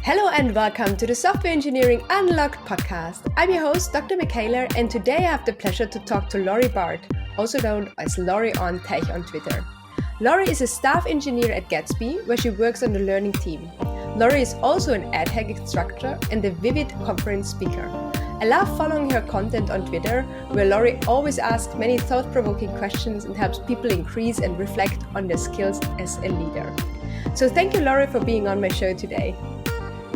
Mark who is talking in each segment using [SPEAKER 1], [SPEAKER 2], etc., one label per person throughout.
[SPEAKER 1] Hello and welcome to the Software Engineering Unlocked podcast. I'm your host, Dr. Michaela, and today I have the pleasure to talk to Laurie Barth, also known as Laurie on Tech on Twitter. Laurie is a staff engineer at Gatsby, where she works on the learning team. Laurie is also an egghead instructor and a vivid conference speaker. I love following her content on Twitter, where Laurie always asks many thought-provoking questions and helps people increase and reflect on their skills as a leader. So thank you, Laurie, for being on my show today.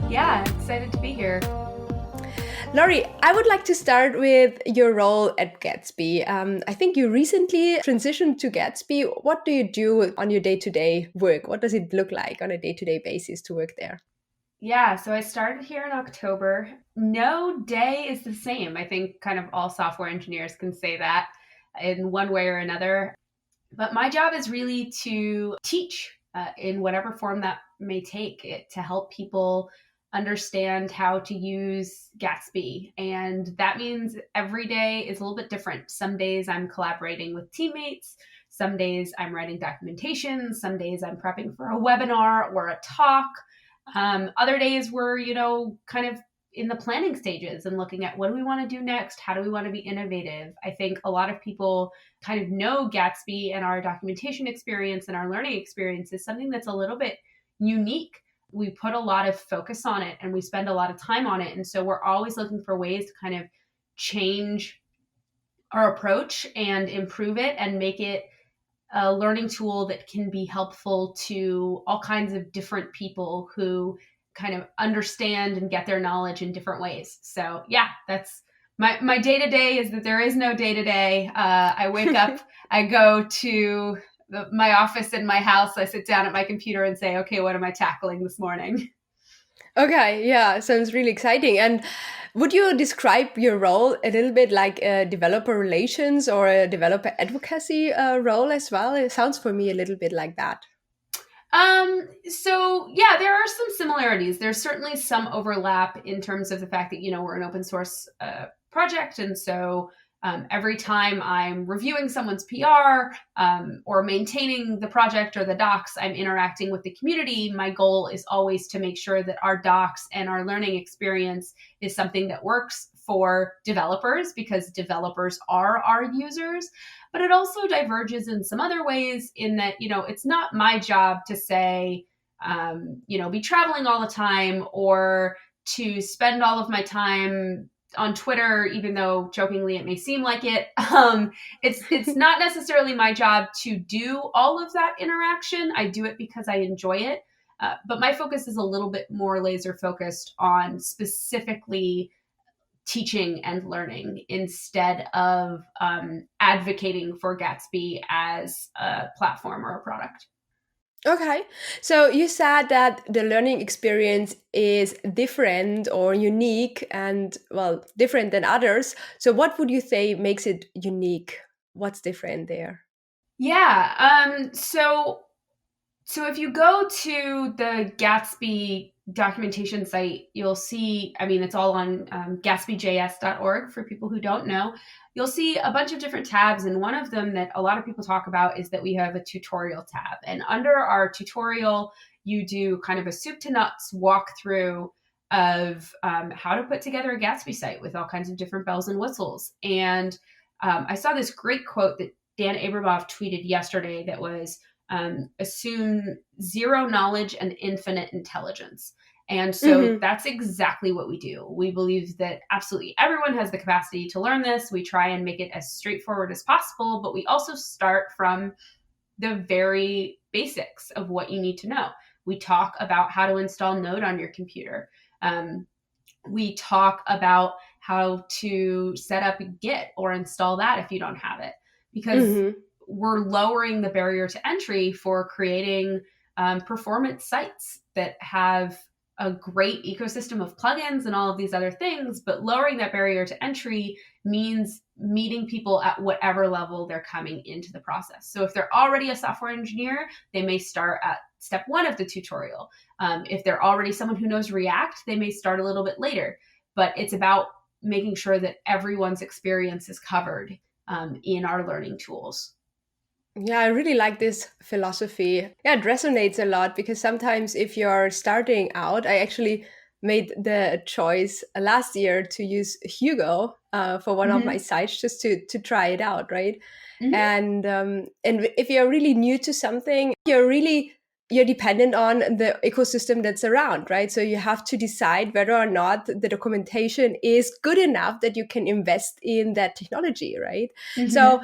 [SPEAKER 2] Yeah, I'm excited to be here.
[SPEAKER 1] Laurie, I would like to start with your role at Gatsby. I think you recently transitioned to Gatsby. What do you do on your day-to-day work? What does it look like on a day-to-day basis to work there?
[SPEAKER 2] Yeah, so I started here in October. No day is the same. I think kind of all software engineers can say that in one way or another. But my job is really to teach in whatever form that may take it, to help people understand how to use Gatsby. And that means every day is a little bit different. Some days I'm collaborating with teammates. Some days I'm writing documentation. Some days I'm prepping for a webinar or a talk. Other days we're, kind of in the planning stages and looking at what do we want to do next? How do we want to be innovative? I think a lot of people kind of know Gatsby, and our documentation experience and our learning experience is something that's a little bit unique. We put a lot of focus on it and we spend a lot of time on it. And so we're always looking for ways to kind of change our approach and improve it and make it a learning tool that can be helpful to all kinds of different people who kind of understand and get their knowledge in different ways. So yeah, that's my day-to-day is that there is no day-to-day. I wake up, I go to my office in my house, I sit down at my computer and say, okay, what am I tackling this morning?
[SPEAKER 1] Okay, yeah, sounds really exciting. And would you describe your role a little bit like a developer relations or a developer advocacy role as well? It sounds for me a little bit like that.
[SPEAKER 2] So yeah, there are some similarities. There's certainly some overlap in terms of the fact that, we're an open source project. And so every time I'm reviewing someone's PR or maintaining the project or the docs, I'm interacting with the community. My goal is always to make sure that our docs and our learning experience is something that works for developers, because developers are our users. But it also diverges in some other ways in that, it's not my job to say, be traveling all the time or to spend all of my time on Twitter, even though jokingly it may seem like it. It's not necessarily my job to do all of that interaction. I do it because I enjoy it. But my focus is a little bit more laser focused on specifically teaching and learning instead of advocating for Gatsby as a platform or a product.
[SPEAKER 1] Okay, so you said that the learning experience is different or unique and, well, different than others. So what would you say makes it unique? What's different there?
[SPEAKER 2] Yeah, so if you go to the Gatsby documentation site, you'll see, it's all on gatsbyjs.org for people who don't know. You'll see a bunch of different tabs, and one of them that a lot of people talk about is that we have a tutorial tab. And under our tutorial, you do kind of a soup to nuts walkthrough of how to put together a Gatsby site with all kinds of different bells and whistles. And I saw this great quote that Dan Abramoff tweeted yesterday that was, assume zero knowledge and infinite intelligence. And so that's exactly what we do. We believe that absolutely everyone has the capacity to learn this. We try and make it as straightforward as possible, but we also start from the very basics of what you need to know. We talk about how to install Node on your computer. We talk about how to set up Git or install that if you don't have it, because we're lowering the barrier to entry for creating performance sites that have a great ecosystem of plugins and all of these other things. But lowering that barrier to entry means meeting people at whatever level they're coming into the process. So if they're already a software engineer, they may start at step one of the tutorial. If they're already someone who knows React, they may start a little bit later. But it's about making sure that everyone's experience is covered in our learning tools.
[SPEAKER 1] Yeah, I really like this philosophy. Yeah, it resonates a lot because sometimes if you're starting out, I actually made the choice last year to use Hugo for one of my sites just to try it out, right? And if you're really new to something, you're dependent on the ecosystem that's around, right? So you have to decide whether or not the documentation is good enough that you can invest in that technology, right? So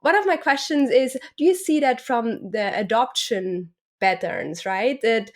[SPEAKER 1] one of my questions is, do you see that from the adoption patterns, right? That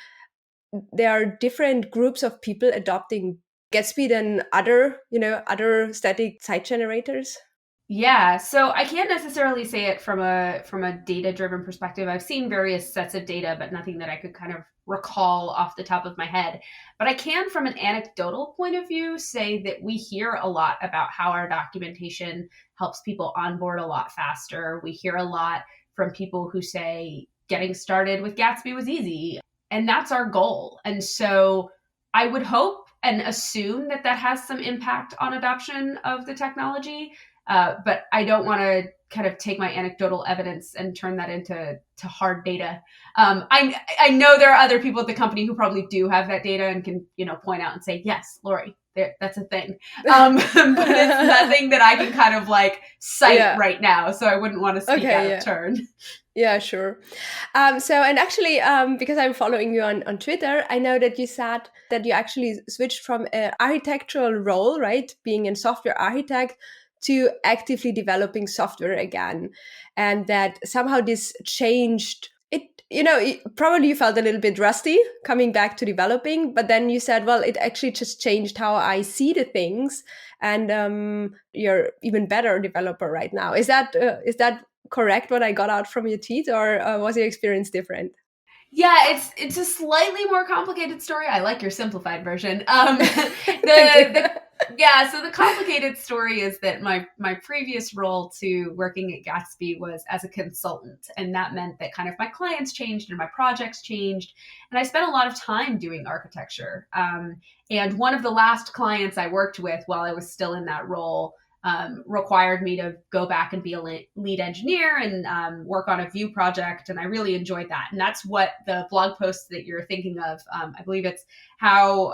[SPEAKER 1] there are different groups of people adopting Gatsby than other static site generators?
[SPEAKER 2] Yeah, so I can't necessarily say it from a data-driven perspective. I've seen various sets of data, but nothing that I could kind of recall off the top of my head. But I can, from an anecdotal point of view, say that we hear a lot about how our documentation helps people onboard a lot faster. We hear a lot from people who say getting started with Gatsby was easy, and that's our goal. And so I would hope and assume that that has some impact on adoption of the technology. But I don't want to kind of take my anecdotal evidence and turn that into hard data. I know there are other people at the company who probably do have that data and can, point out and say, yes, Laurie, that's a thing. But it's nothing that I can kind of like cite right now. So I wouldn't want to speak out of turn.
[SPEAKER 1] Yeah, sure. And actually, because I'm following you on Twitter, I know that you said that you actually switched from an architectural role, right, being a software architect, to actively developing software again. And that somehow this changed it. Probably you felt a little bit rusty coming back to developing, but then you said, well, it actually just changed how I see the things. And you're even better developer right now. Is that correct, what I got out from your tweet, or was your experience different?
[SPEAKER 2] Yeah, it's a slightly more complicated story. I like your simplified version. So the complicated story is that my previous role to working at Gatsby was as a consultant, and that meant that kind of my clients changed and my projects changed, and I spent a lot of time doing architecture. And one of the last clients I worked with while I was still in that role required me to go back and be a lead engineer and work on a Vue project. And I really enjoyed that. And that's what the blog post that you're thinking of, I believe it's how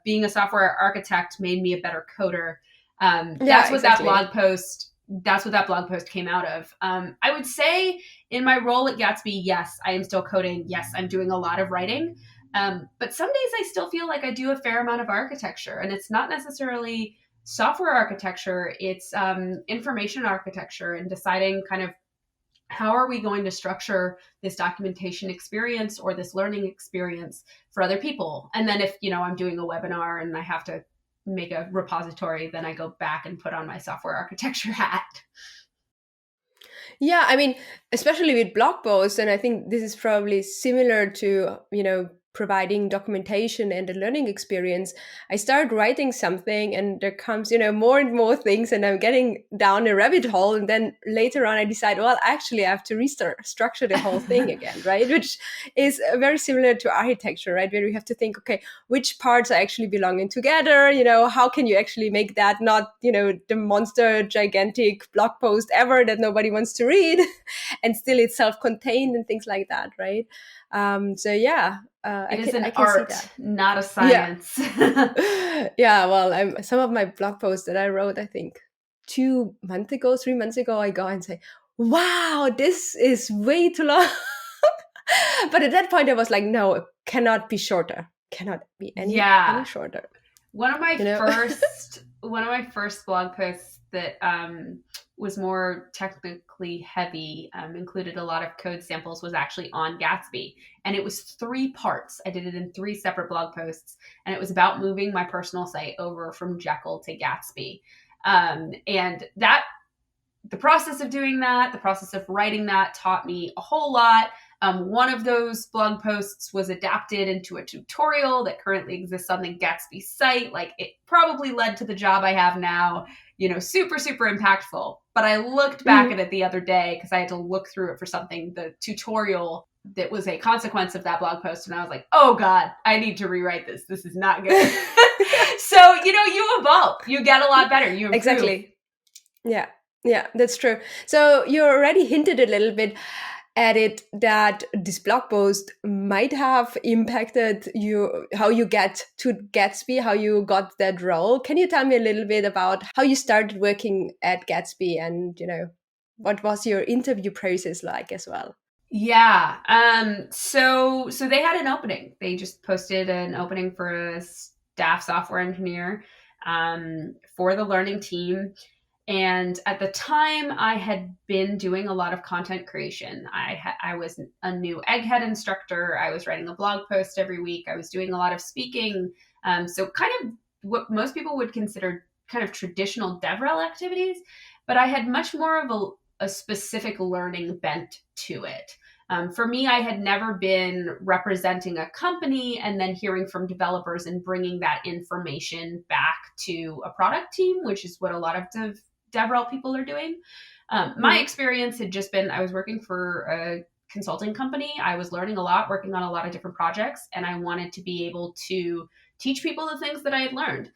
[SPEAKER 2] being a software architect made me a better coder. That's what that blog post came out of. I would say in my role at Gatsby, yes, I am still coding. Yes, I'm doing a lot of writing. But some days I still feel like I do a fair amount of architecture, and it's not necessarily software architecture, it's information architecture, and deciding kind of how are we going to structure this documentation experience or this learning experience for other people. And then if, I'm doing a webinar and I have to make a repository, then I go back and put on my software architecture hat.
[SPEAKER 1] Yeah, I mean, especially with blog posts, and I think this is probably similar to, providing documentation and the learning experience. I start writing something and there comes, more and more things, and I'm getting down a rabbit hole. And then later on, I decide, well, actually, I have to structure the whole thing again, right? Which is very similar to architecture, right? Where we have to think, okay, which parts are actually belonging together? How can you actually make that not, the monster, gigantic blog post ever that nobody wants to read, and still it's self-contained and things like that, right?
[SPEAKER 2] It is an art, not a science.
[SPEAKER 1] Yeah, well, some of my blog posts that I wrote, I think 3 months ago, I go and say, wow, this is way too long. But at that point, I was like, no, it cannot be shorter. Cannot be any shorter.
[SPEAKER 2] One of my first blog posts that was more technically heavy, included a lot of code samples, was actually on Gatsby. And it was 3 parts. I did it in 3 separate blog posts. And it was about moving my personal site over from Jekyll to Gatsby. And the process of doing that, the process of writing that taught me a whole lot. One of those blog posts was adapted into a tutorial that currently exists on the Gatsby site. Like, it probably led to the job I have now, super, super impactful. But I looked back at it the other day because I had to look through it for something, the tutorial that was a consequence of that blog post. And I was like, oh God, I need to rewrite this. This is not good. So, you evolve, you get a lot better. You improve.
[SPEAKER 1] Exactly. Yeah, that's true. So you already hinted a little bit. added that this blog post might have impacted you, how you get to Gatsby, how you got that role. Can you tell me a little bit about how you started working at Gatsby and, what was your interview process like as well?
[SPEAKER 2] Yeah. So they had an opening. They just posted an opening for a staff software engineer for the learning team. And at the time, I had been doing a lot of content creation. I was a new egghead instructor. I was writing a blog post every week. I was doing a lot of speaking. So kind of what most people would consider kind of traditional DevRel activities, but I had much more of a specific learning bent to it. For me, I had never been representing a company and then hearing from developers and bringing that information back to a product team, which is what a lot of DevRel people are doing. My experience had just been, I was working for a consulting company. I was learning a lot, working on a lot of different projects, and I wanted to be able to teach people the things that I had learned.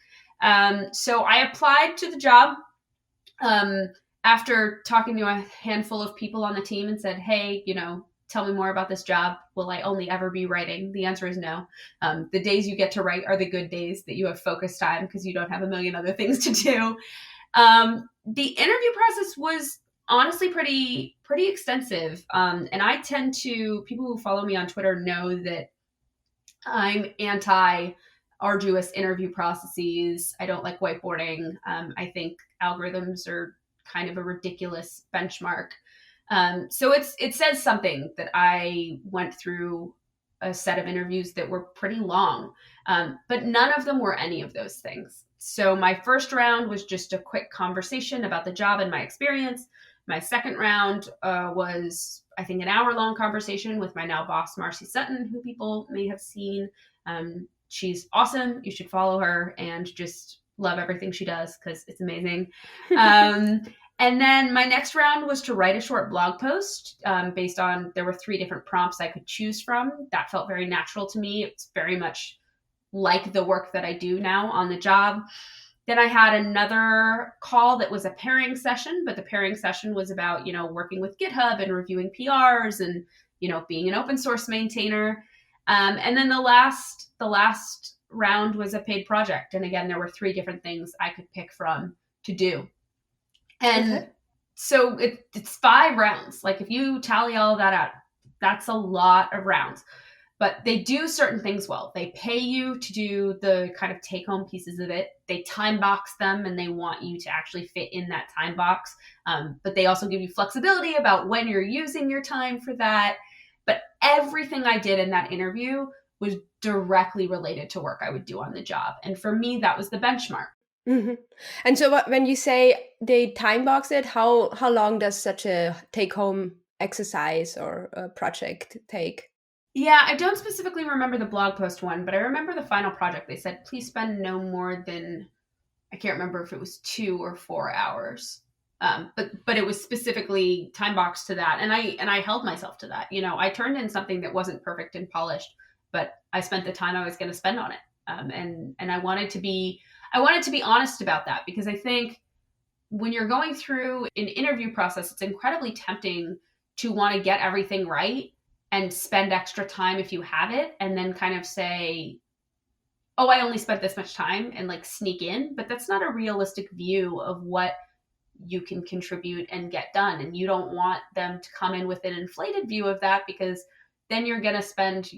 [SPEAKER 2] So I applied to the job after talking to a handful of people on the team and said, hey, tell me more about this job. Will I only ever be writing? The answer is no. The days you get to write are the good days that you have focus time because you don't have a million other things to do. The interview process was honestly pretty extensive. And I tend to, people who follow me on Twitter know that I'm anti arduous interview processes. I don't like whiteboarding. I think algorithms are kind of a ridiculous benchmark. So it says something that I went through a set of interviews that were pretty long, but none of them were any of those things. So my first round was just a quick conversation about the job and my experience. My second round was, I think, an hour-long conversation with my now boss, Marcy Sutton, who people may have seen. She's awesome. You should follow her and just love everything she does because it's amazing. And then my next round was to write a short blog post based on, there were 3 different prompts I could choose from. That felt very natural to me. It's very much like the work that I do now on the job. Then I had another call that was a pairing session, but the pairing session was about, working with GitHub and reviewing PRs and, being an open source maintainer. And then the last round was a paid project. And again, there were 3 different things I could pick from to do. And so it's 5 rounds. Like if you tally all that out, that's a lot of rounds. But they do certain things well. They pay you to do the kind of take-home pieces of it. They time box them, and they want you to actually fit in that time box. But they also give you flexibility about when you're using your time for that. But everything I did in that interview was directly related to work I would do on the job. And for me, that was the benchmark.
[SPEAKER 1] Mm-hmm. And so when you say they time box it, how long does such a take-home exercise or a project take?
[SPEAKER 2] Yeah, I don't specifically remember the blog post one, but I remember the final project. They said, please spend no more than, I can't remember if it was 2 or 4 hours. But it was specifically time boxed to that. And I held myself to that. I turned in something that wasn't perfect and polished, but I spent the time I was going to spend on it. And I wanted to be honest about that, because I think when you're going through an interview process, it's incredibly tempting to want to get everything right and spend extra time if you have it, and then kind of say, oh, I only spent this much time, and like sneak in. But that's not a realistic view of what you can contribute and get done. And you don't want them to come in with an inflated view of that, because then you're going to spend,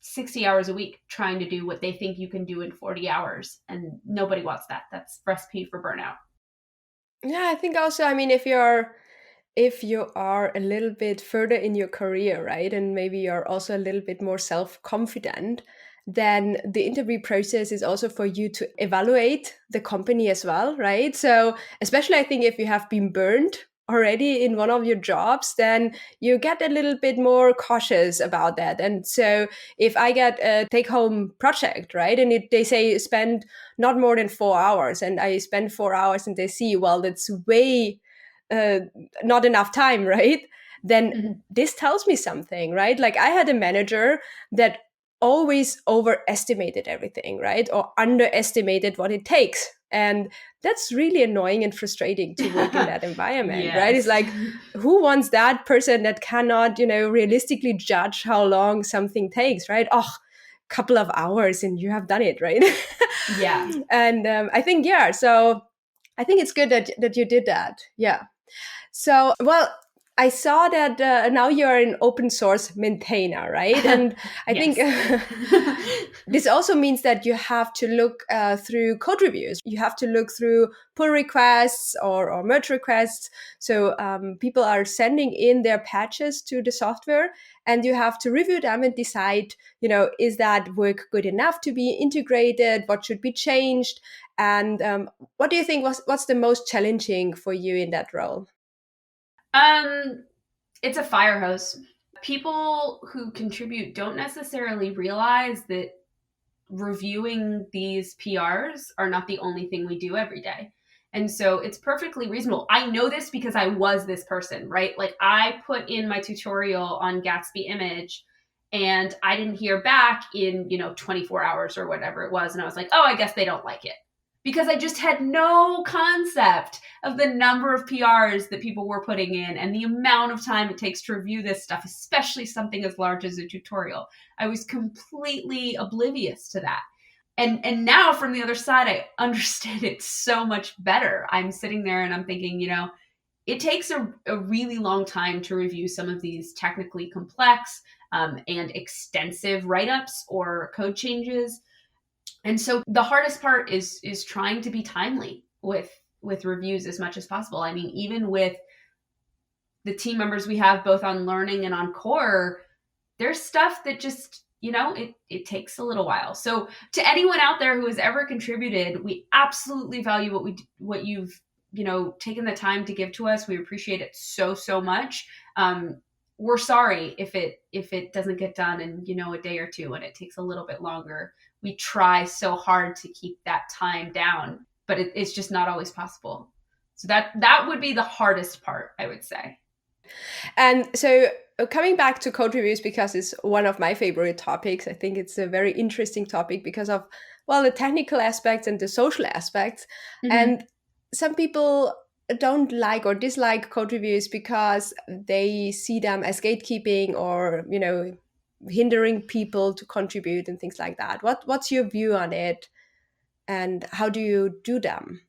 [SPEAKER 2] 60 hours a week trying to do what they think you can do in 40 hours. And nobody wants that. That's recipe for burnout.
[SPEAKER 1] Yeah, I think also, if you are a little bit further in your career, right, and maybe you're also a little bit more self-confident, then the interview process is also for you to evaluate the company as well, right? So especially I think if you have been burned already in one of your jobs, then you get a little bit more cautious about that. And so if I get a take-home project, right, and they say spend not more than 4 hours, and I spend 4 hours, and they see, well, that's way not enough time, right? Then this tells me something, right? Like I had a manager that always overestimated everything, right? Or underestimated what it takes And that's really annoying and frustrating to work in that environment, right? It's
[SPEAKER 2] Yes.
[SPEAKER 1] like, who wants that person that cannot, realistically judge how long something takes, right? Oh, couple of hours and you have done it, right?
[SPEAKER 2] Yeah.
[SPEAKER 1] And I think, so I think it's good that you did that. Yeah. So, well, I saw that now you're an open source maintainer, right? And I think this also means that you have to look through code reviews. You have to look through pull requests or merge requests. So people are sending in their patches to the software, and you have to review them and decide, is that work good enough to be integrated? What should be changed? And what do you think what's the most challenging for you in that role?
[SPEAKER 2] It's a fire hose. People who contribute don't necessarily realize that reviewing these PRs are not the only thing we do every day. And so it's perfectly reasonable. I know this because I was this person, right? Like I put in my tutorial on Gatsby image and I didn't hear back in, 24 hours or whatever it was. And I was like, oh, I guess they don't like it. Because I just had no concept of the number of PRs that people were putting in and the amount of time it takes to review this stuff, especially something as large as a tutorial. I was completely oblivious to that. And now from the other side, I understand it so much better. I'm sitting there and I'm thinking, it takes a really long time to review some of these technically complex and extensive write-ups or code changes. And so the hardest part is trying to be timely with reviews as much as possible. I mean, even with the team members we have both on learning and on core, there's stuff that just, it takes a little while. So to anyone out there who has ever contributed, we absolutely value what you've, taken the time to give to us. We appreciate it so, so much. We're sorry if it doesn't get done in, a day or two and it takes a little bit longer. We try so hard to keep that time down, but it's just not always possible. So that would be the hardest part, I would say.
[SPEAKER 1] And so coming back to code reviews, because it's one of my favorite topics, I think it's a very interesting topic because of, well, the technical aspects and the social aspects. Mm-hmm. And some people don't like or dislike code reviews because they see them as gatekeeping or, hindering people to contribute and things like that. What's your view on it and how do you do them?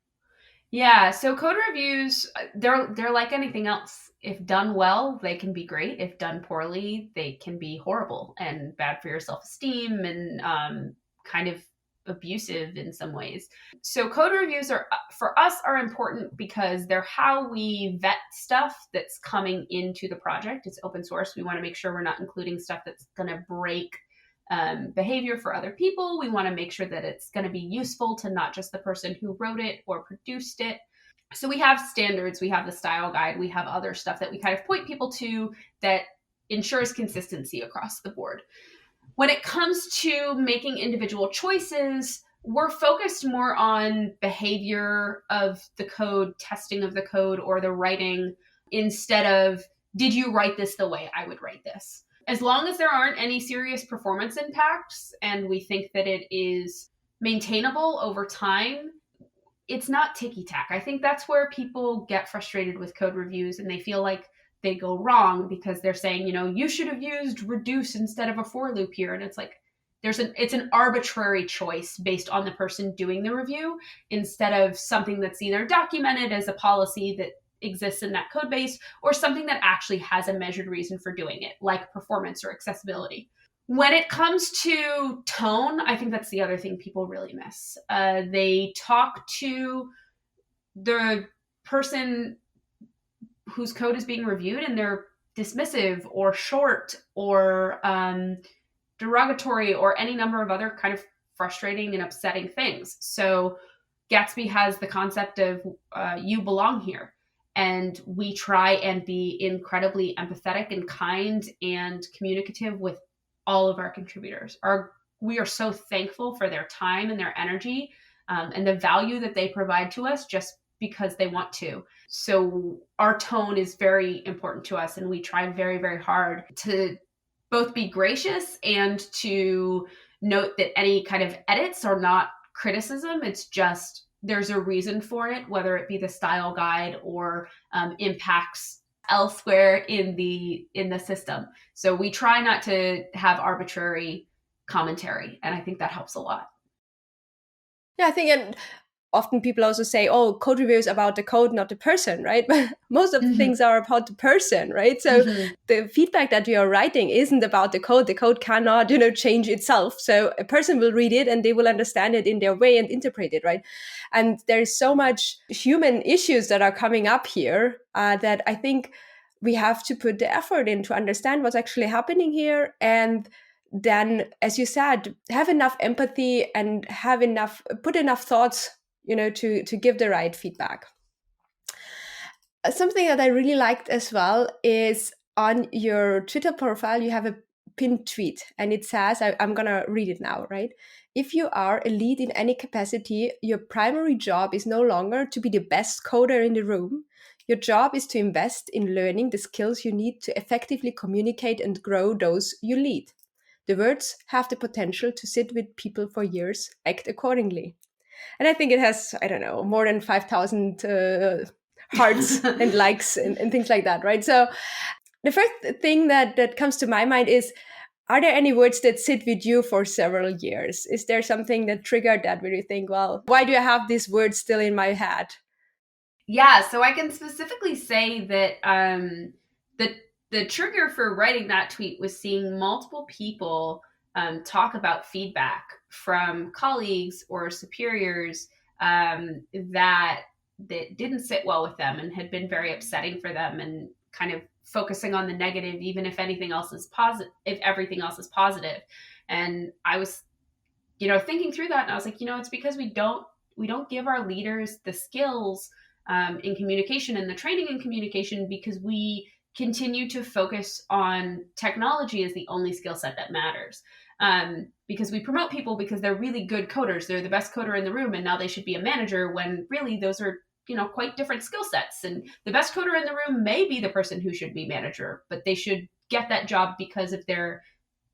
[SPEAKER 2] Yeah, so code reviews, they're like anything else. If done well, they can be great. If done poorly, they can be horrible and bad for your self-esteem and kind of abusive in some ways. So code reviews for us are important because they're how we vet stuff that's coming into the project. It's open source. We want to make sure we're not including stuff that's going to break behavior for other people. We want to make sure that it's going to be useful to not just the person who wrote it or produced it. So we have standards, we have the style guide, we have other stuff that we kind of point people to that ensures consistency across the board. When it comes to making individual choices, we're focused more on behavior of the code, testing of the code, or the writing, instead of, did you write this the way I would write this? As long as there aren't any serious performance impacts and we think that it is maintainable over time, it's not ticky-tack. I think that's where people get frustrated with code reviews and they feel like they go wrong because they're saying, you should have used reduce instead of a for loop here. And it's like, it's an arbitrary choice based on the person doing the review instead of something that's either documented as a policy that exists in that code base or something that actually has a measured reason for doing it, like performance or accessibility. When it comes to tone, I think that's the other thing people really miss. They talk to the person whose code is being reviewed and they're dismissive or short or derogatory or any number of other kind of frustrating and upsetting things. So Gatsby has the concept of you belong here. And we try and be incredibly empathetic and kind and communicative with all of our contributors. We are so thankful for their time and their energy and the value that they provide to us just because they want to. So our tone is very important to us and we try very, very hard to both be gracious and to note that any kind of edits are not criticism. It's just there's a reason for it, whether it be the style guide or impacts elsewhere in the system. So we try not to have arbitrary commentary, and I think that helps a lot.
[SPEAKER 1] Yeah, I think, and often people also say, oh, code review is about the code, not the person, right? But most of the things are about the person, right? So the feedback that you are writing isn't about the code. The code cannot, change itself. So a person will read it and they will understand it in their way and interpret it, right? And there's so much human issues that are coming up here that I think we have to put the effort in to understand what's actually happening here. And then, as you said, have enough empathy and put enough thoughts to give the right feedback. Something that I really liked as well is on your Twitter profile, you have a pinned tweet and it says, I'm going to read it now, right? If you are a lead in any capacity, your primary job is no longer to be the best coder in the room. Your job is to invest in learning the skills you need to effectively communicate and grow those you lead. The words have the potential to sit with people for years. Act accordingly. And I think it has, I don't know, more than 5,000 hearts and likes and things like that, right? So the first thing that comes to my mind is, are there any words that sit with you for several years? Is there something that triggered that where you think, well, why do I have these words still in my head?
[SPEAKER 2] Yeah, so I can specifically say that the trigger for writing that tweet was seeing multiple people talk about feedback from colleagues or superiors that didn't sit well with them and had been very upsetting for them, and kind of focusing on the negative, even if anything else is positive, if everything else is positive. And I was, thinking through that, and I was like, it's because we don't give our leaders the skills in communication and the training in communication, because we continue to focus on technology as the only skill set that matters. Because we promote people because they're really good coders. They're the best coder in the room, and now they should be a manager, when really those are, quite different skill sets. And the best coder in the room may be the person who should be manager, but they should get that job because of their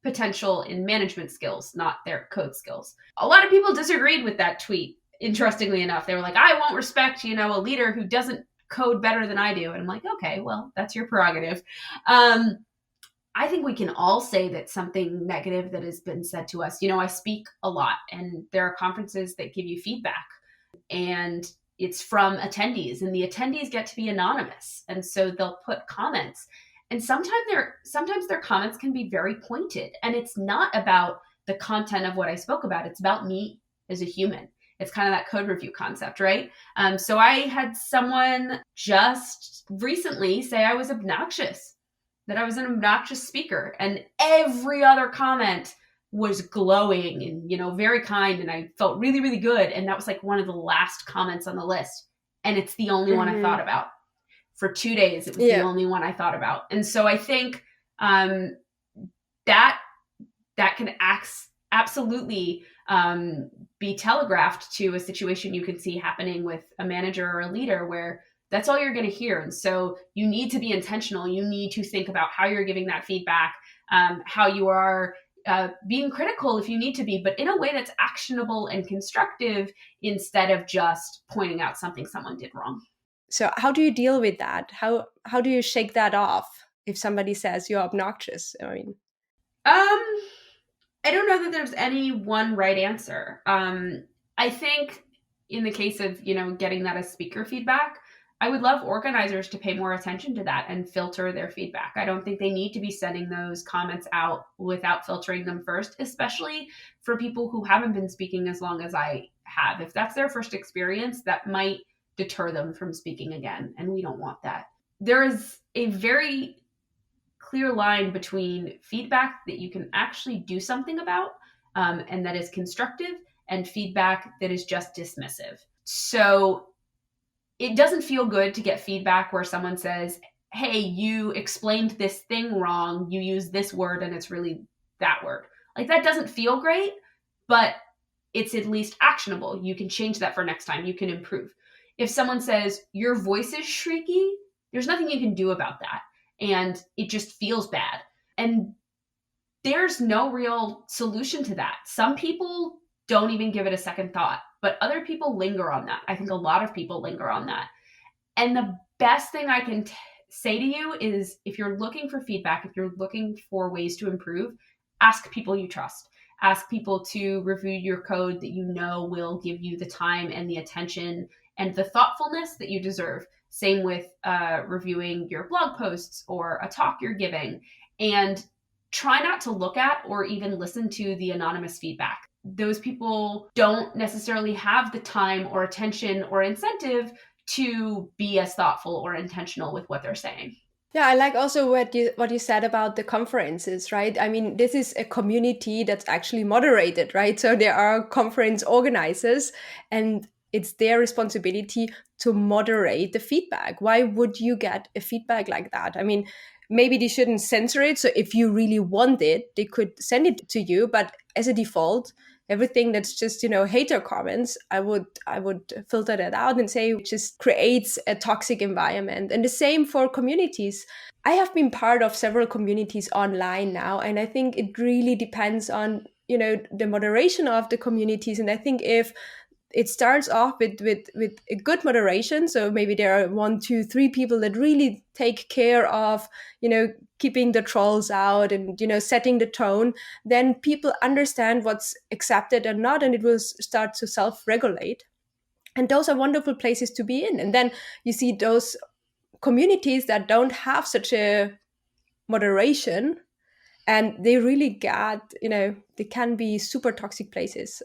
[SPEAKER 2] potential in management skills, not their code skills. A lot of people disagreed with that tweet. Interestingly enough, they were like, I won't respect, a leader who doesn't code better than I do. And I'm like, okay, well, that's your prerogative. I think we can all say that something negative that has been said to us. I speak a lot, and there are conferences that give you feedback, and it's from attendees, and the attendees get to be anonymous. And so they'll put comments, and sometimes their comments can be very pointed, and it's not about the content of what I spoke about. It's about me as a human. It's kind of that code review concept, right? So I had someone just recently say I was obnoxious, that I was an obnoxious speaker, and every other comment was glowing and, very kind, and I felt really, really good. And that was like one of the last comments on the list. And it's the only one I thought about. For 2 days, it was the only one I thought about. And so I think that can absolutely be telegraphed to a situation you can see happening with a manager or a leader, where that's all you're going to hear. And so you need to be intentional. You need to think about how you're giving that feedback, how you are being critical if you need to be, but in a way that's actionable and constructive, instead of just pointing out something someone did wrong.
[SPEAKER 1] So how do you deal with that? How do you shake that off if somebody says you're obnoxious?
[SPEAKER 2] I don't know that there's any one right answer. I think in the case of, getting that as speaker feedback, I would love organizers to pay more attention to that and filter their feedback. I don't think they need to be sending those comments out without filtering them first, especially for people who haven't been speaking as long as I have. If that's their first experience, that might deter them from speaking again, and we don't want that. There is a very clear line between feedback that you can actually do something about, and that is constructive, and feedback that is just dismissive. So it doesn't feel good to get feedback where someone says, hey, you explained this thing wrong, you used this word and it's really that word. Like, that doesn't feel great, but it's at least actionable. You can change that for next time. You can improve. If someone says your voice is shrieky, there's nothing you can do about that. And it just feels bad. And there's no real solution to that. Some people don't even give it a second thought. But other people linger on that. I think a lot of people linger on that. And the best thing I can say to you is, if you're looking for feedback, if you're looking for ways to improve, ask people you trust. Ask people to review your code that you know will give you the time and the attention and the thoughtfulness that you deserve. Same with reviewing your blog posts or a talk you're giving. And try not to look at or even listen to the anonymous feedback. Those people don't necessarily have the time or attention or incentive to be as thoughtful or intentional with what they're saying.
[SPEAKER 1] Yeah, I like also what you said about the conferences, right? I mean, this is a community that's actually moderated, right? So there are conference organizers, and it's their responsibility to moderate the feedback. Why would you get a feedback like that? I mean, maybe they shouldn't censor it. So if you really want it, they could send it to you. But as a default, everything that's just, hater comments, I would filter that out and say it just creates a toxic environment. And the same for communities. I have been part of several communities online now, and I think it really depends on, the moderation of the communities. And I think if it starts off with a good moderation, so maybe there are 1, 2, 3 people that really take care of keeping the trolls out and setting the tone, then people understand what's accepted and not, and it will start to self-regulate. And those are wonderful places to be in. And then you see those communities that don't have such a moderation, and they really get, they can be super toxic places.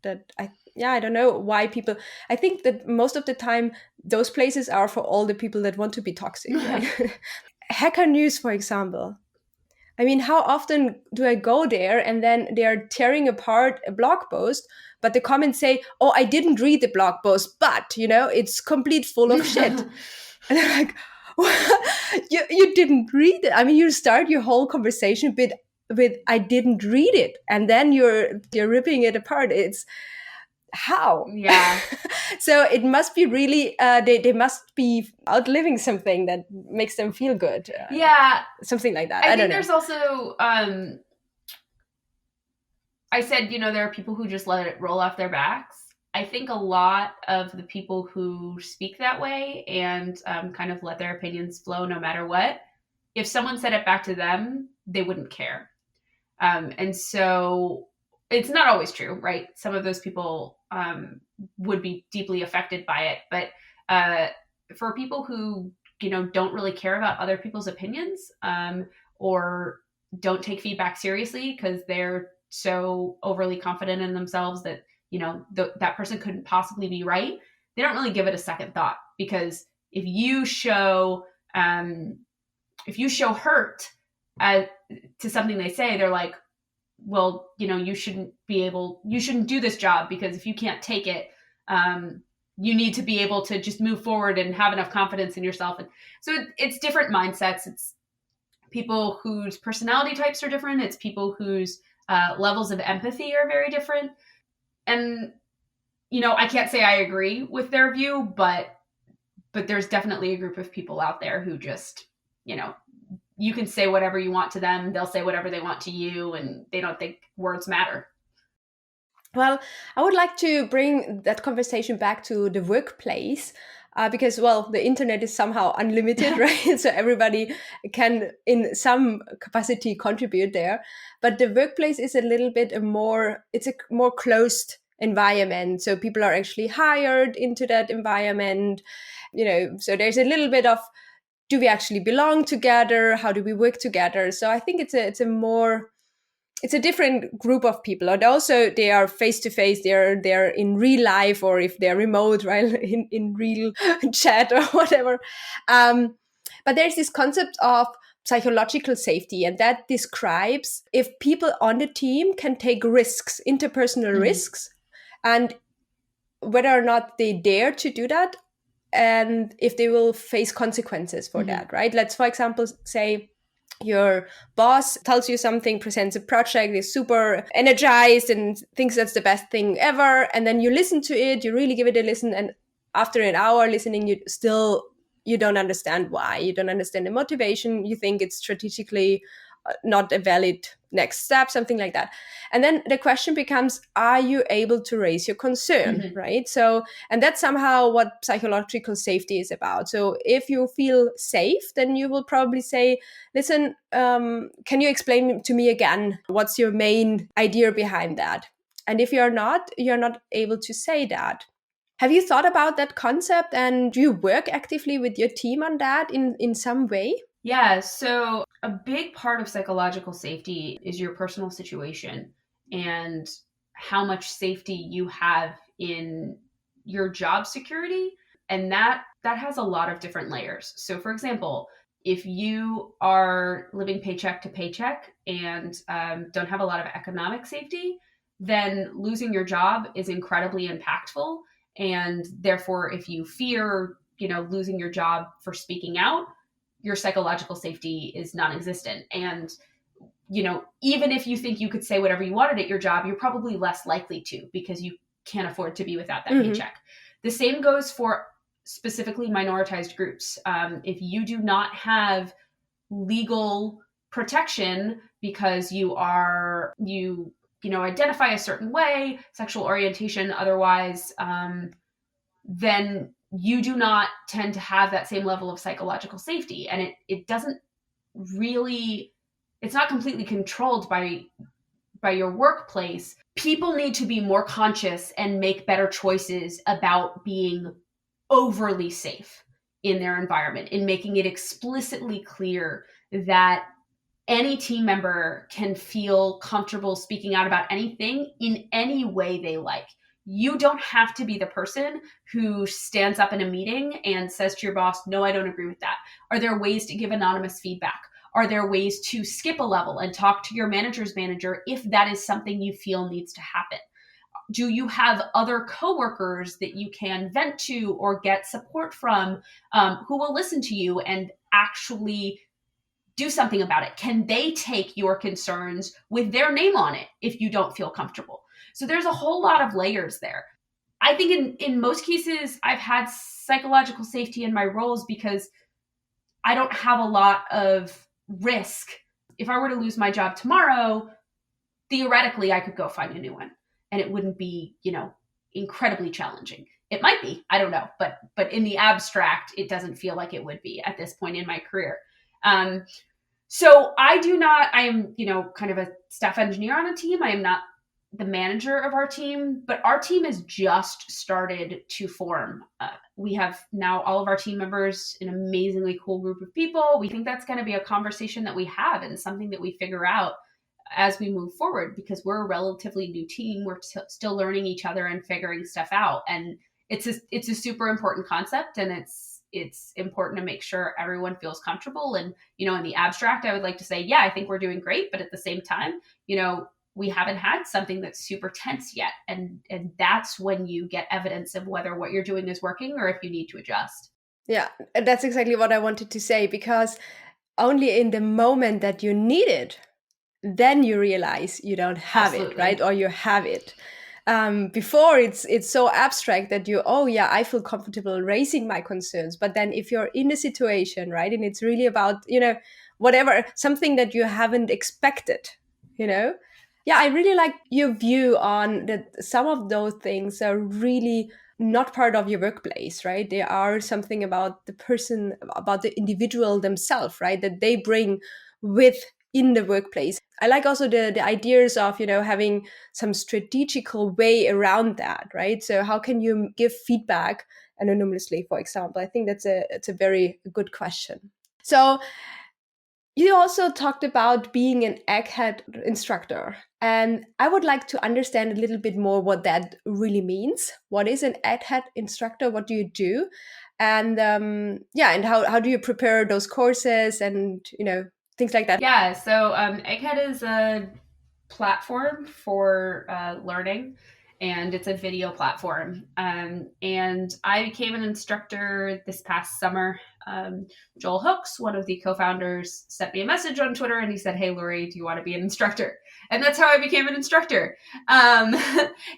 [SPEAKER 1] I don't know why people, I think that most of the time those places are for all the people that want to be toxic, right? Hacker News, for example. I mean, how often do I go there and then they're tearing apart a blog post, but the comments say, oh, I didn't read the blog post, but, it's complete full of shit. And I'm like, you didn't read it. I mean, you start your whole conversation with I didn't read it, and then you're ripping it apart. It's how?
[SPEAKER 2] Yeah.
[SPEAKER 1] So it must be really they must be outliving something that makes them feel good.
[SPEAKER 2] Yeah,
[SPEAKER 1] something like that.
[SPEAKER 2] I
[SPEAKER 1] don't
[SPEAKER 2] think
[SPEAKER 1] know.
[SPEAKER 2] There's also I said, there are people who just let it roll off their backs. I think a lot of the people who speak that way and kind of let their opinions flow no matter what, if someone said it back to them, they wouldn't care. And so it's not always true, right? Some of those people would be deeply affected by it. But for people who, don't really care about other people's opinions or don't take feedback seriously because they're so overly confident in themselves that that person couldn't possibly be right, they don't really give it a second thought. Because if you show hurt to something they say, they're like, well, you shouldn't do this job, because if you can't take it, you need to be able to just move forward and have enough confidence in yourself. And so it's different mindsets. It's people whose personality types are different. It's people whose levels of empathy are very different. And, I can't say I agree with their view, but there's definitely a group of people out there who just, you can say whatever you want to them. They'll say whatever they want to you, and they don't think words matter.
[SPEAKER 1] Well, I would like to bring that conversation back to the workplace because, the internet is somehow unlimited, right? So everybody can, in some capacity, contribute there. But the workplace is a little bit it's a more closed environment. So people are actually hired into that environment, so there's a little bit of, do we actually belong together? How do we work together? So I think it's a different group of people. And also they are face to face, they're in real life, or if they're remote, right, in real chat or whatever. But there's this concept of psychological safety, and that describes if people on the team can take risks, interpersonal risks, and whether or not they dare to do that, and if they will face consequences for that, right? Let's, for example, say your boss tells you something, presents a project, is super energized and thinks that's the best thing ever. And then you listen to it, you really give it a listen. And after an hour listening, you don't understand why. You don't understand the motivation. You think it's strategically not a valid next step, something like that. And then the question becomes, are you able to raise your concern, right? So, and that's somehow what psychological safety is about. So if you feel safe, then you will probably say, listen, can you explain to me again, what's your main idea behind that? And if you're not able to say that. Have you thought about that concept, and do you work actively with your team on that in some way?
[SPEAKER 2] Yeah, so a big part of psychological safety is your personal situation and how much safety you have in your job security. And that has a lot of different layers. So for example, if you are living paycheck to paycheck and don't have a lot of economic safety, then losing your job is incredibly impactful. And therefore, if you fear, losing your job for speaking out, your psychological safety is non-existent. And, even if you think you could say whatever you wanted at your job, you're probably less likely to, because you can't afford to be without that paycheck. The same goes for specifically minoritized groups. If you do not have legal protection because you identify a certain way, sexual orientation, otherwise, then you do not tend to have that same level of psychological safety. And it doesn't really, it's not completely controlled by your workplace. People need to be more conscious and make better choices about being overly safe in their environment, in making it explicitly clear that any team member can feel comfortable speaking out about anything in any way they like. You don't have to be the person who stands up in a meeting and says to your boss, no, I don't agree with that. Are there ways to give anonymous feedback? Are there ways to skip a level and talk to your manager's manager if that is something you feel needs to happen? Do you have other coworkers that you can vent to or get support from, who will listen to you and actually do something about it? Can they take your concerns with their name on it if you don't feel comfortable? So there's a whole lot of layers there. I think in most cases, I've had psychological safety in my roles because I don't have a lot of risk. If I were to lose my job tomorrow, theoretically, I could go find a new one, and it wouldn't be, incredibly challenging. It might be, I don't know, but in the abstract, it doesn't feel like it would be at this point in my career. So I am, kind of a staff engineer on a team. I am not the manager of our team, but our team has just started to form. We have now all of our team members, an amazingly cool group of people. We think that's going to be a conversation that we have and something that we figure out as we move forward, because we're a relatively new team. We're still learning each other and figuring stuff out. And it's a super important concept, and it's important to make sure everyone feels comfortable. And, in the abstract, I would like to say, yeah, I think we're doing great. But at the same time, we haven't had something that's super tense yet. And that's when you get evidence of whether what you're doing is working or if you need to adjust.
[SPEAKER 1] Yeah, that's exactly what I wanted to say, because only in the moment that you need it, then you realize you don't have
[SPEAKER 2] Absolutely.
[SPEAKER 1] it, right? Or you have it. Before it's so abstract that I feel comfortable raising my concerns. But then if you're in a situation, right, and it's really about, whatever, something that you haven't expected, Yeah, I really like your view on that. Some of those things are really not part of your workplace, right? They are something about the person, about the individual themselves, right? That they bring with in the workplace. I like also the ideas of, having some strategical way around that, right? So how can you give feedback anonymously, for example? I think it's a very good question. So you also talked about being an egghead instructor, and I would like to understand a little bit more what that really means. What is an egghead instructor? What do you do? And and how do you prepare those courses and, things like that?
[SPEAKER 2] Yeah, so Egghead is a platform for learning, and it's a video platform. And I became an instructor this past summer. Joel Hooks, one of the co-founders, sent me a message on Twitter, and he said, "Hey, Laurie, do you want to be an instructor?" And that's how I became an instructor.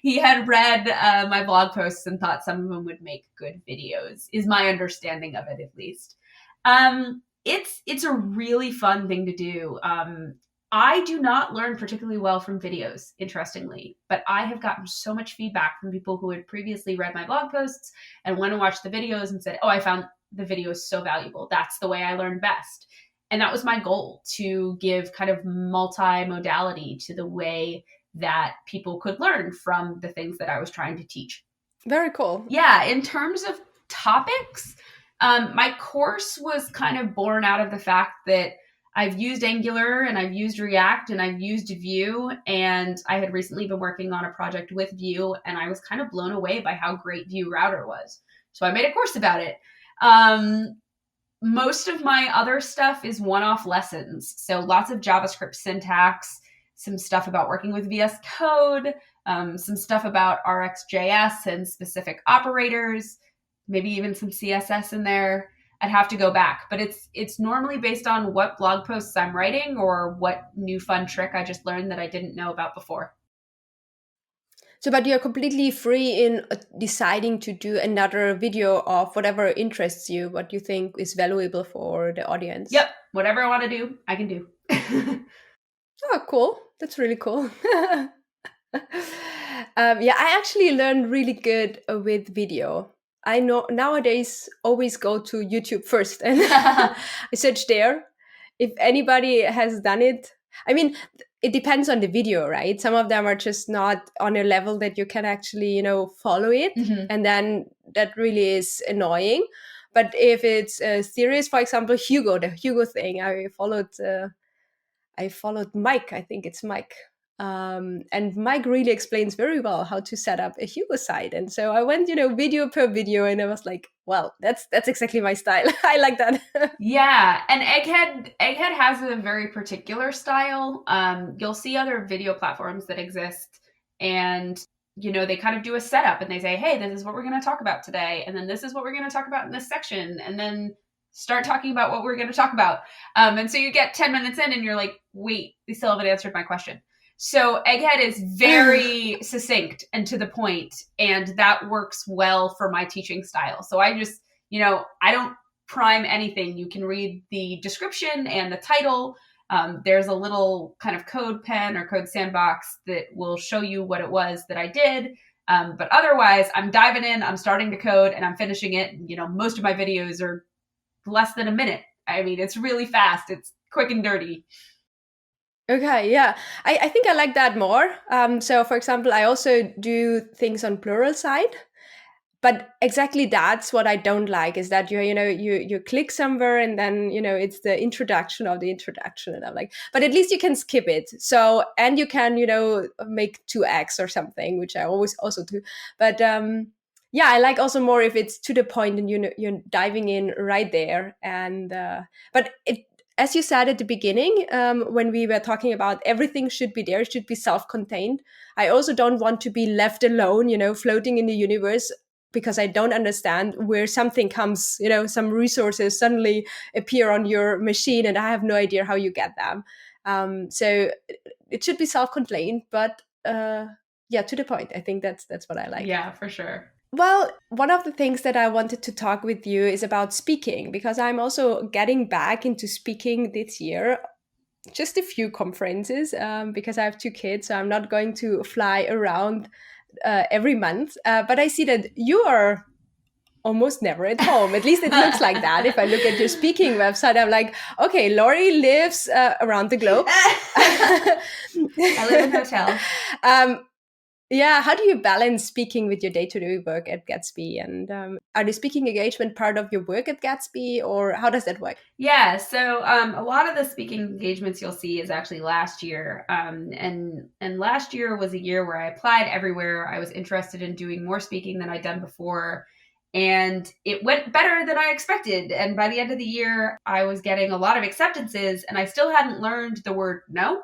[SPEAKER 2] He had read my blog posts and thought some of them would make good videos, is my understanding of it, at least. it's a really fun thing to do. I do not learn particularly well from videos, interestingly, but I have gotten so much feedback from people who had previously read my blog posts and went and watched the videos and said, oh, I found the videos so valuable. That's the way I learned best. And that was my goal, to give kind of multi-modality to the way that people could learn from the things that I was trying to teach.
[SPEAKER 1] Very cool.
[SPEAKER 2] Yeah, in terms of topics, my course was kind of born out of the fact that I've used Angular and I've used React and I've used Vue, and I had recently been working on a project with Vue, and I was kind of blown away by how great Vue Router was. So I made a course about it. Most of my other stuff is one-off lessons. So lots of JavaScript syntax, some stuff about working with VS Code, some stuff about RxJS and specific operators, maybe even some CSS in there. I'd have to go back, but it's normally based on what blog posts I'm writing or what new fun trick I just learned that I didn't know about before.
[SPEAKER 1] So, but you're completely free in deciding to do another video of whatever interests you, what you think is valuable for the audience.
[SPEAKER 2] Yep. Whatever I want to do, I can do.
[SPEAKER 1] Oh, cool. That's really cool. Yeah, I actually learned really good with video. I know nowadays always go to YouTube first and I search there. If anybody has done it, I mean, it depends on the video, right? Some of them are just not on a level that you can actually, follow it.
[SPEAKER 2] Mhm.
[SPEAKER 1] And then that really is annoying. But if it's serious, for example, the Hugo thing, I followed Mike. I think it's Mike. And Mike really explains very well how to set up a Hugo site. And so I went, video per video, and I was like, well, that's exactly my style. I like that.
[SPEAKER 2] Yeah, and Egghead has a very particular style. You'll see other video platforms that exist, and they kind of do a setup and they say, hey, this is what we're going to talk about today, and then this is what we're going to talk about in this section, and then start talking about what we're going to talk about. And so you get 10 minutes in and you're like, wait, they still haven't answered my question. So Egghead is very succinct and to the point, and that works well for my teaching style. So I just, I don't prime anything. You can read the description and the title. There's a little kind of code pen or code sandbox that will show you what it was that I did. But otherwise, I'm diving in, I'm starting to code, and I'm finishing it. Most of my videos are less than a minute. I mean, it's really fast. It's quick and dirty.
[SPEAKER 1] Okay, yeah. I think I like that more. So, for example, I also do things on Pluralsight. But exactly that's what I don't like, is that you click somewhere and then it's the introduction of the introduction, and I'm like, but at least you can skip it. So, and you can make 2x or something, which I always also do. But yeah, I like also more if it's to the point and you're diving in right there. And but it, as you said at the beginning, when we were talking about everything should be there, it should be self-contained. I also don't want to be left alone, floating in the universe, because I don't understand where something comes, some resources suddenly appear on your machine and I have no idea how you get them. So it should be self-contained, but yeah, to the point. I think that's what I like.
[SPEAKER 2] Yeah, for sure.
[SPEAKER 1] Well, one of the things that I wanted to talk with you is about speaking, because I'm also getting back into speaking this year. Just a few conferences, because I have 2 kids, so I'm not going to fly around every month. But I see that you are almost never at home. At least it looks like that. If I look at your speaking website, I'm like, okay, Laurie lives around the globe.
[SPEAKER 2] I live in hotels.
[SPEAKER 1] Yeah, how do you balance speaking with your day-to-day work at Gatsby? And are the speaking engagement part of your work at Gatsby, or how does that work?
[SPEAKER 2] Yeah, so a lot of the speaking engagements you'll see is actually last year. And last year was a year where I applied everywhere. I was interested in doing more speaking than I'd done before. And it went better than I expected. And by the end of the year, I was getting a lot of acceptances, and I still hadn't learned the word no.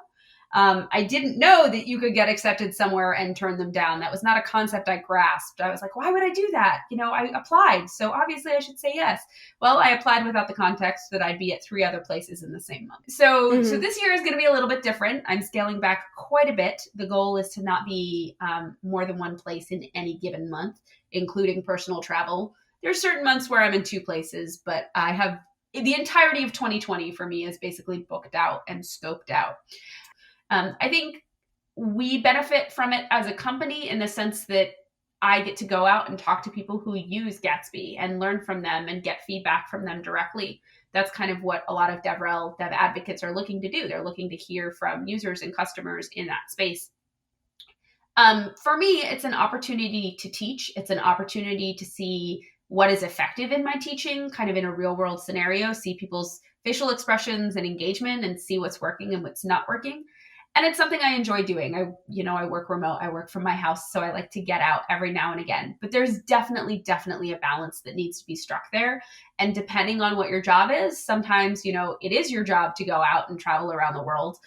[SPEAKER 2] I didn't know that you could get accepted somewhere and turn them down. That was not a concept I grasped. I was like, why would I do that? I applied, so obviously I should say yes. Well, I applied without the context that I'd be at 3 other places in the same month. So this year is going to be a little bit different. I'm scaling back quite a bit. The goal is to not be more than 1 place in any given month, including personal travel. There's certain months where I'm in 2 places, but I have the entirety of 2020 for me is basically booked out and scoped out. I think we benefit from it as a company in the sense that I get to go out and talk to people who use Gatsby and learn from them and get feedback from them directly. That's kind of what a lot of dev advocates are looking to do. They're looking to hear from users and customers in that space. For me, it's an opportunity to teach. It's an opportunity to see what is effective in my teaching, kind of in a real world scenario, see people's facial expressions and engagement and see what's working and what's not working. And it's something I enjoy doing. I work remote. I work from my house, so I like to get out every now and again. But there's definitely a balance that needs to be struck there. And depending on what your job is, sometimes, it is your job to go out and travel around the world.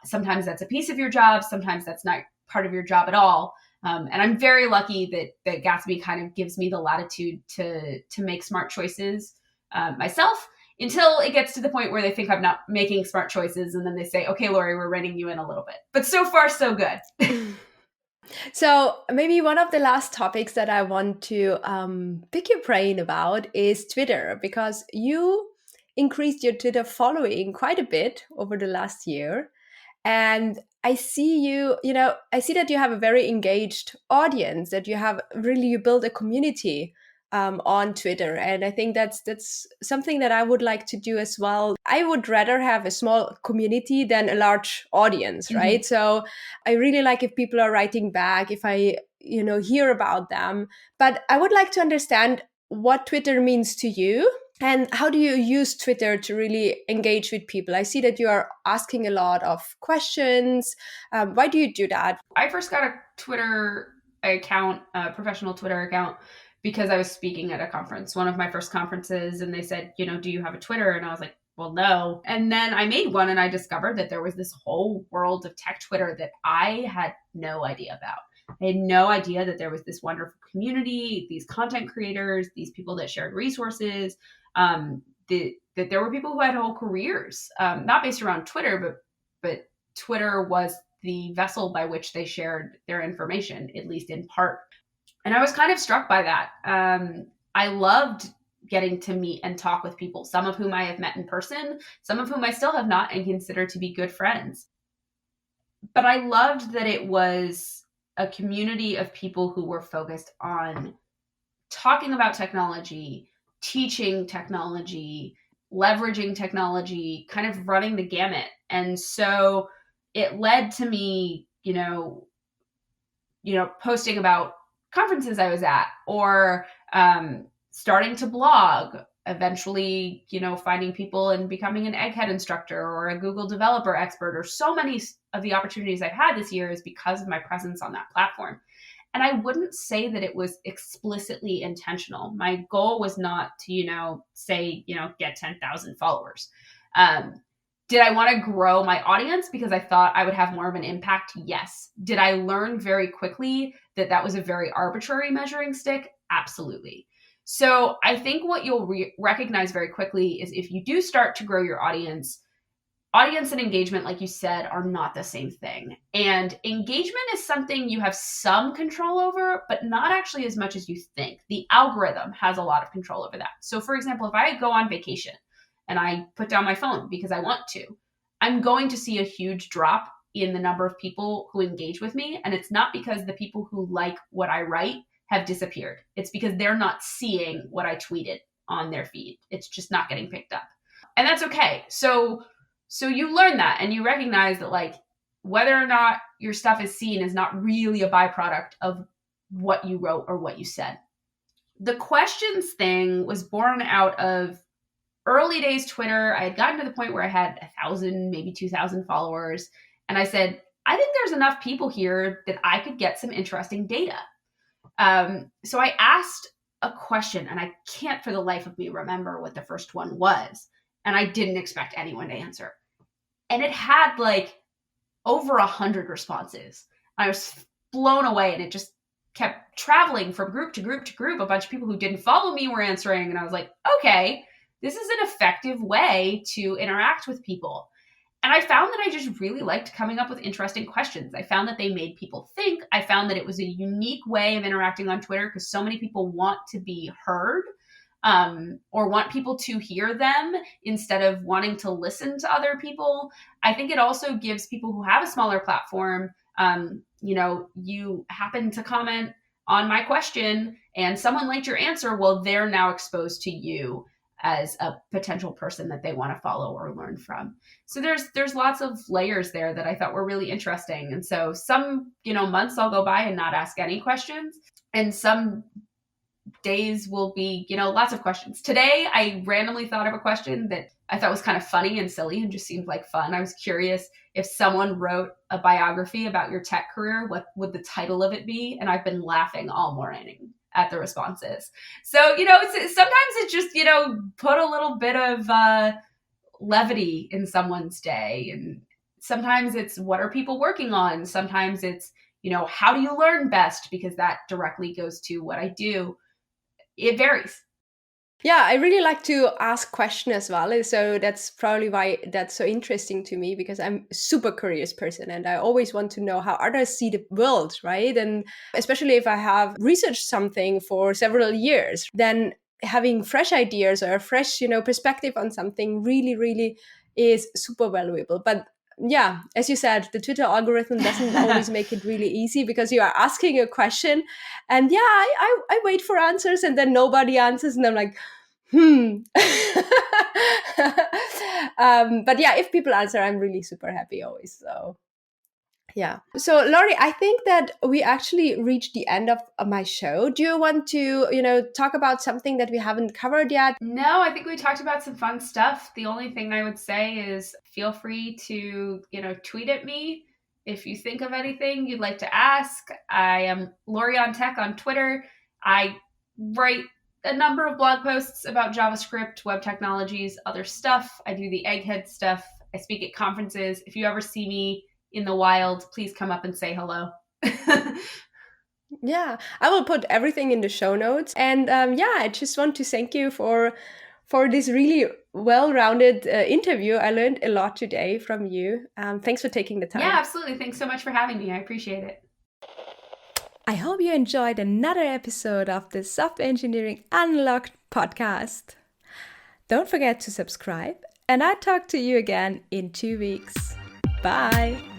[SPEAKER 2] Sometimes that's a piece of your job. Sometimes that's not part of your job at all. And I'm very lucky that Gatsby kind of gives me the latitude to make smart choices myself, until it gets to the point where they think I'm not making smart choices. And then they say, okay, Laurie, we're reining you in a little bit. But so far, so good.
[SPEAKER 1] So maybe one of the last topics that I want to pick your brain about is Twitter, because you increased your Twitter following quite a bit over the last year. And I see I see that you have a very engaged audience, that you build a community on Twitter. And I think that's something that I would like to do as well. I would rather have a small community than a large audience, right? Mm-hmm. So I really like if people are writing back, if I, hear about them. But I would like to understand what Twitter means to you. And how do you use Twitter to really engage with people? I see that you are asking a lot of questions. Why do you do that?
[SPEAKER 2] I first got a Twitter account, a professional Twitter account, because I was speaking at a conference, one of my first conferences, and they said, do you have a Twitter? And I was like, well, no. And then I made one and I discovered that there was this whole world of tech Twitter that I had no idea about. I had no idea that there was this wonderful community, these content creators, these people that shared resources, that there were people who had whole careers, not based around Twitter, but Twitter was the vessel by which they shared their information, at least in part. And I was kind of struck by that. I loved getting to meet and talk with people, some of whom I have met in person, some of whom I still have not and consider to be good friends. But I loved that it was a community of people who were focused on talking about technology, teaching technology, leveraging technology, kind of running the gamut. And so it led to me, posting about conferences I was at, or starting to blog, eventually, finding people and becoming an egghead instructor or a Google developer expert, or so many of the opportunities I've had this year is because of my presence on that platform. And I wouldn't say that it was explicitly intentional. My goal was not to, get 10,000 followers. Did I want to grow my audience because I thought I would have more of an impact? Yes. Did I learn very quickly that was a very arbitrary measuring stick? Absolutely. So I think what you'll recognize very quickly is if you do start to grow your audience and engagement, like you said, are not the same thing. And engagement is something you have some control over, but not actually as much as you think. The algorithm has a lot of control over that. So for example, if I go on vacation and I put down my phone because I want to, I'm going to see a huge drop in the number of people who engage with me. And it's not because the people who like what I write have disappeared. It's because they're not seeing what I tweeted on their feed. It's just not getting picked up. And that's okay. So you learn that and you recognize that whether or not your stuff is seen is not really a byproduct of what you wrote or what you said. The questions thing was born out of early days Twitter. I had gotten to the point where I had 1,000, maybe 2,000 followers. And I said, I think there's enough people here that I could get some interesting data. So I asked a question, and I can't for the life of me remember what the first one was. And I didn't expect anyone to answer. And it had over 100 responses. I was blown away, and it just kept traveling from group to group to group. A bunch of people who didn't follow me were answering. And I was like, okay, this is an effective way to interact with people. And I found that I just really liked coming up with interesting questions. I found that they made people think. I found that it was a unique way of interacting on Twitter because so many people want to be heard. or want people to hear them instead of wanting to listen to other people. I think it also gives people who have a smaller platform, you happen to comment on my question and someone liked your answer, well, they're now exposed to you as a potential person that they want to follow or learn from. So there's lots of layers there that I thought were really interesting. And so some, months I'll go by and not ask any questions. And some days will be, lots of questions. Today, I randomly thought of a question that I thought was kind of funny and silly and just seemed like fun. I was curious if someone wrote a biography about your tech career, what would the title of it be? And I've been laughing all morning at the responses. So, sometimes it's just, put a little bit of levity in someone's day. And sometimes it's what are people working on? Sometimes it's, how do you learn best? Because that directly goes to what I do. It varies.
[SPEAKER 1] Yeah, I really like to ask questions as well. So that's probably why that's so interesting to me, because I'm a super curious person and I always want to know how others see the world, right? And especially if I have researched something for several years, then having fresh ideas or a fresh, perspective on something really, really is super valuable. But yeah, as you said, the Twitter algorithm doesn't always make it really easy, because you are asking a question and I wait for answers and then nobody answers and I'm like, but yeah, if people answer, I'm really super happy always. So yeah. So Laurie, I think that we actually reached the end of my show. Do you want to, talk about something that we haven't covered yet?
[SPEAKER 2] No, I think we talked about some fun stuff. The only thing I would say is feel free to, tweet at me if you think of anything you'd like to ask. I am Laurie on Tech on Twitter. I write a number of blog posts about JavaScript, web technologies, other stuff. I do the egghead stuff. I speak at conferences. If you ever see me in the wild, please come up and say hello.
[SPEAKER 1] Yeah, I will put everything in the show notes. And I just want to thank you for this really well-rounded interview. I learned a lot today from you. Thanks for taking the time.
[SPEAKER 2] Yeah, absolutely. Thanks so much for having me. I appreciate it.
[SPEAKER 1] I hope you enjoyed another episode of the Software Engineering Unlocked podcast. Don't forget to subscribe, and I'll talk to you again in 2 weeks. Bye!